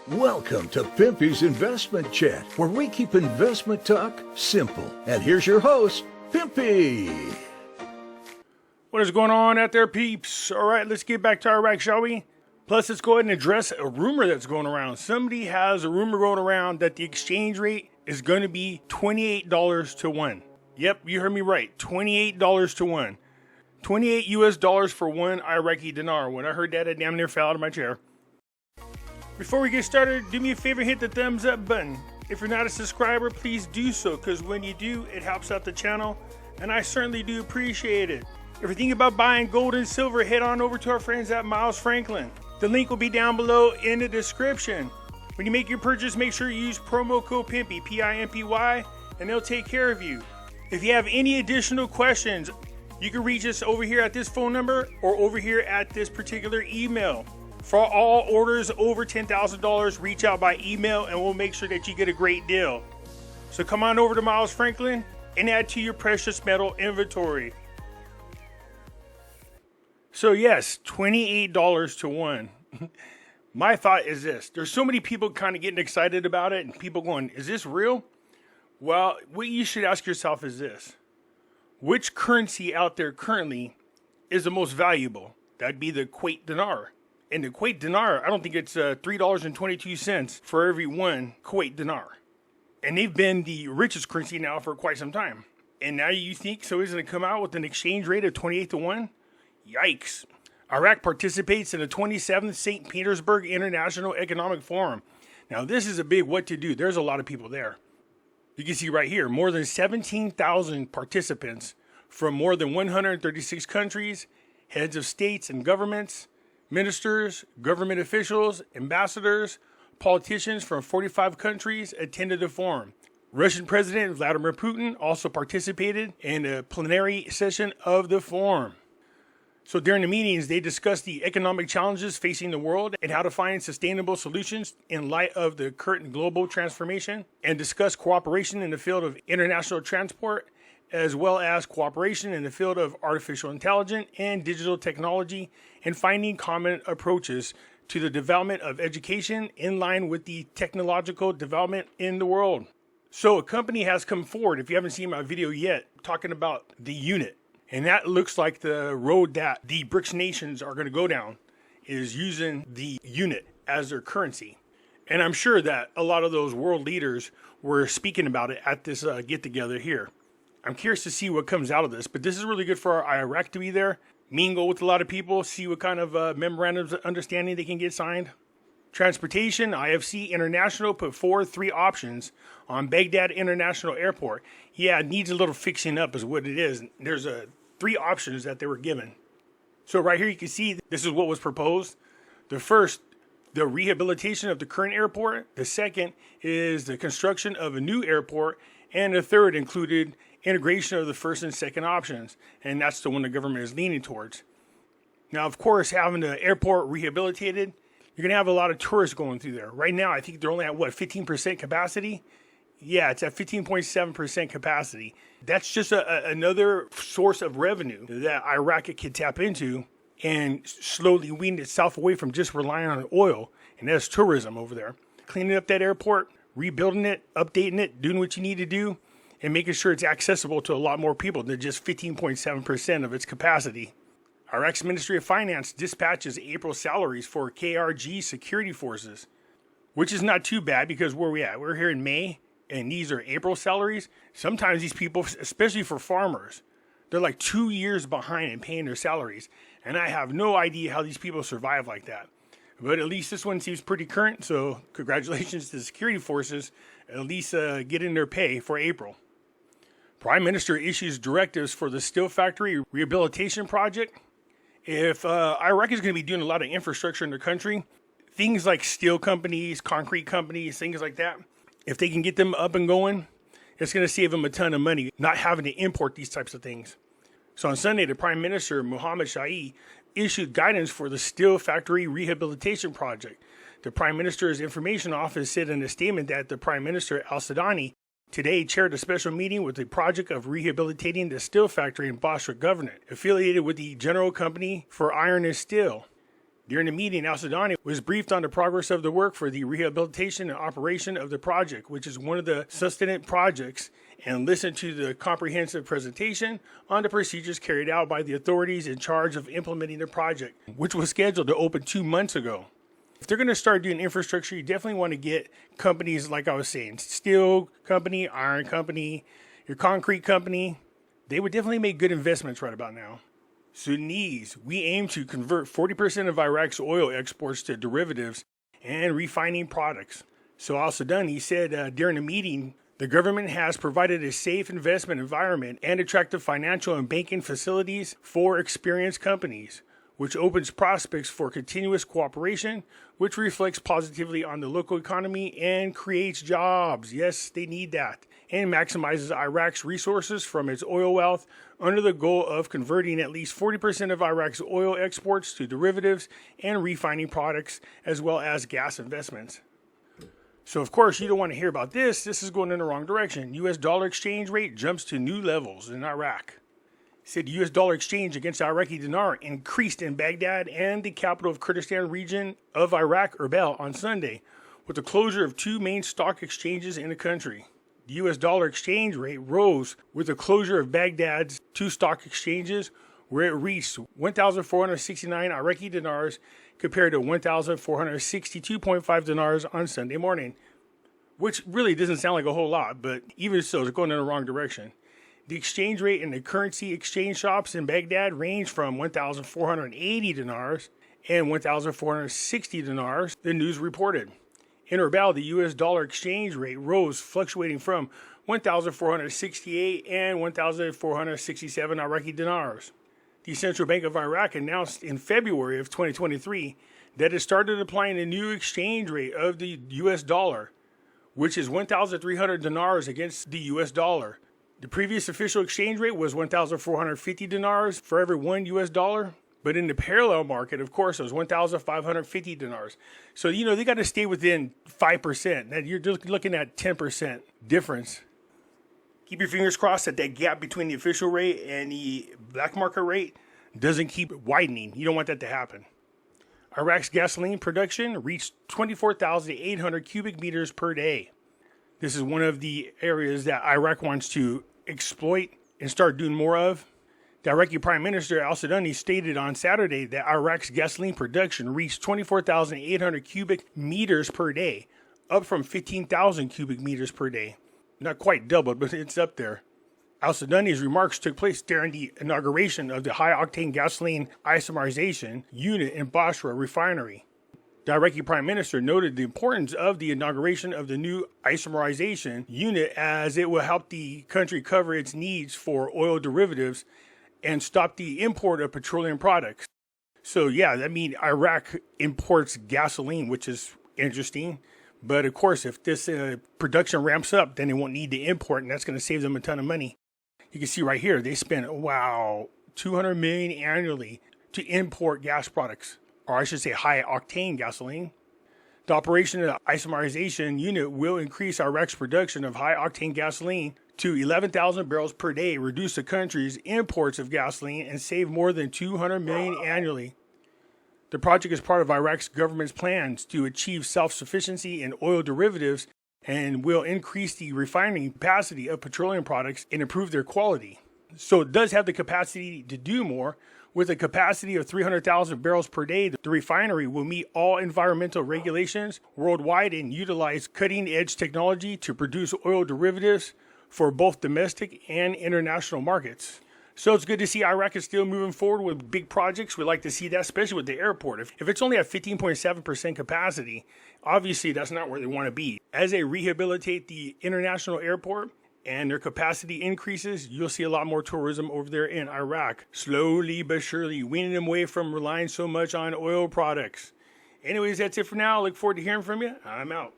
Welcome to Pimpy's Investment Chat, where we keep investment talk simple. And here's your host, Pimpy. What is going on out there, peeps? All right, let's get back to Iraq, shall we? Plus, let's go ahead and address a rumor that's going around. Somebody has a rumor going around that the exchange rate is going to be $28 to 1. Yep, you heard me right. $28 to 1. 28 US dollars for one Iraqi dinar. When I heard that, I damn near fell out of my chair. Before we get started, do me a favor, hit the thumbs up button. If you're not a subscriber, please do so, because when you do, it helps out the channel, and I certainly do appreciate it. If you're thinking about buying gold and silver, head on over to our friends at Miles Franklin. The link will be down below in the description. When you make your purchase, make sure you use promo code Pimpy, P-I-M-P-Y, and they'll take care of you. If you have any additional questions, you can reach us over here at this phone number or over here at this particular email. For all orders over $10,000, reach out by email and we'll make sure that you get a great deal. So come on over to Miles Franklin and add to your precious metal inventory. So yes, $28 to 1. My thought is this. There's so many people kind of getting excited about it and people going, is this real? Well, what you should ask yourself is this. Which currency out there currently is the most valuable? That'd be the Kuwait dinar. And the Kuwait dinar, I don't think it's $3.22 for every one Kuwait dinar. And they've been the richest currency now for quite some time. And now you think so is going to come out with an exchange rate of 28 to 1? Yikes. Iraq participates in the 27th St. Petersburg International Economic Forum. Now this is a big what to do. There's a lot of people there. You can see right here, more than 17,000 participants from more than 136 countries, heads of states and governments, ministers, government officials, ambassadors, politicians from 45 countries attended the forum. Russian President Vladimir Putin also participated in a plenary session of the forum. So during the meetings, they discussed the economic challenges facing the world and how to find sustainable solutions in light of the current global transformation, and discussed cooperation in the field of international transport, as well as cooperation in the field of artificial intelligence and digital technology, and finding common approaches to the development of education in line with the technological development in the world. So a company has come forward, if you haven't seen my video yet, talking about the unit. And that looks like the road that the BRICS nations are going to go down, is using the unit as their currency. And I'm sure that a lot of those world leaders were speaking about it at this get-together here. I'm curious to see what comes out of this, but this is really good for our Iraq to be there, mingle with a lot of people, see what kind of memorandums of understanding they can get signed. Transportation, IFC International put forward 3 options on Baghdad International Airport. Yeah, it needs a little fixing up is what it is. There's 3 options that they were given. So right here you can see this is what was proposed. The first, the rehabilitation of the current airport. The second is the construction of a new airport. And the third included integration of the first and second options. And that's the one the government is leaning towards. Now, of course, having the airport rehabilitated, you're going to have a lot of tourists going through there. Right now, I think they're only at, 15% capacity? Yeah, it's at 15.7% capacity. That's just another source of revenue that Iraq can tap into and slowly wean itself away from just relying on oil. And that's tourism over there. Cleaning up that airport, rebuilding it, updating it, doing what you need to do, and making sure it's accessible to a lot more people than just 15.7% of its capacity. Iraq's Ministry of Finance dispatches April salaries for KRG security forces, which is not too bad because where we at? We're here in May, and these are April salaries. Sometimes these people, especially for farmers, they're like 2 years behind in paying their salaries, and I have no idea how these people survive like that. But at least this one seems pretty current, so congratulations to the security forces, at least getting their pay for April. Prime Minister issues directives for the steel factory rehabilitation project. If Iraq is going to be doing a lot of infrastructure in their country, things like steel companies, concrete companies, things like that, if they can get them up and going, it's going to save them a ton of money not having to import these types of things. So on Sunday, the Prime Minister, Mohammed Shahi, issued guidance for the steel factory rehabilitation project. The Prime Minister's Information Office said in a statement that the Prime Minister, Al-Sudani, today chaired a special meeting with the project of rehabilitating the steel factory in Basra Governorate, affiliated with the General Company for Iron and Steel. During the meeting, Al-Sudani was briefed on the progress of the work for the rehabilitation and operation of the project, which is one of the sustenance projects, and listened to the comprehensive presentation on the procedures carried out by the authorities in charge of implementing the project, which was scheduled to open 2 months ago. If they're going to start doing infrastructure, you definitely want to get companies like I was saying, steel company, iron company, your concrete company. They would definitely make good investments right about now. Sudanese, we aim to convert 40% of Iraq's oil exports to derivatives and refining products. So Al-Sudani said during the meeting, the government has provided a safe investment environment and attractive financial and banking facilities for experienced companies, which opens prospects for continuous cooperation, which reflects positively on the local economy and creates jobs. Yes, they need that. And maximizes Iraq's resources from its oil wealth under the goal of converting at least 40% of Iraq's oil exports to derivatives and refining products, as well as gas investments. So, of course, you don't want to hear about this. This is going in the wrong direction. U.S. dollar exchange rate jumps to new levels in Iraq. Said U.S. dollar exchange against Iraqi Dinar increased in Baghdad and the capital of Kurdistan region of Iraq, Erbil, on Sunday, with the closure of 2 main stock exchanges in the country. The U.S. dollar exchange rate rose with the closure of Baghdad's 2 stock exchanges, where it reached 1,469 Iraqi dinars compared to 1,462.5 dinars on Sunday morning, which really doesn't sound like a whole lot, but even so, it's going in the wrong direction. The exchange rate in the currency exchange shops in Baghdad range from 1,480 dinars and 1,460 dinars, the news reported. In Erbil, the U.S. dollar exchange rate rose, fluctuating from 1,468 and 1,467 Iraqi dinars. The Central Bank of Iraq announced in February of 2023 that it started applying a new exchange rate of the U.S. dollar, which is 1,300 dinars against the U.S. dollar. The previous official exchange rate was 1,450 dinars for every 1 U.S. dollar. But in the parallel market, of course, it was 1,550 dinars. So, they got to stay within 5%. Now, you're just looking at 10% difference. Keep your fingers crossed that that gap between the official rate and the black market rate doesn't keep widening. You don't want that to happen. Iraq's gasoline production reached 24,800 cubic meters per day. This is one of the areas that Iraq wants to exploit and start doing more of. The Iraqi Prime Minister Al-Sudani stated on Saturday that Iraq's gasoline production reached 24,800 cubic meters per day, up from 15,000 cubic meters per day. Not quite doubled, but it's up there. Al-Sudani's remarks took place during the inauguration of the high-octane gasoline isomerization unit in Basra refinery. The Iraqi Prime Minister noted the importance of the inauguration of the new isomerization unit, as it will help the country cover its needs for oil derivatives and stop the import of petroleum products. So Iraq imports gasoline, which is interesting. But of course, if this production ramps up, then they won't need to import, and that's going to save them a ton of money. You can see right here, they spend, $200 million annually to import gas products, or I should say high octane gasoline. The operation of the isomerization unit will increase Iraq's production of high octane gasoline to 11,000 barrels per day, reduce the country's imports of gasoline, and save more than $200 million annually. The project is part of Iraq's government's plans to achieve self-sufficiency in oil derivatives and will increase the refining capacity of petroleum products and improve their quality. So it does have the capacity to do more. With a capacity of 300,000 barrels per day, the refinery will meet all environmental regulations worldwide and utilize cutting-edge technology to produce oil derivatives for both domestic and international markets. So it's good to see Iraq is still moving forward with big projects. We like to see that, especially with the airport. If it's only at 15.7% capacity, obviously that's not where they want to be. As they rehabilitate the international airport and their capacity increases, you'll see a lot more tourism over there in Iraq. Slowly but surely, weaning them away from relying so much on oil products. Anyways, that's it for now. I look forward to hearing from you. I'm out.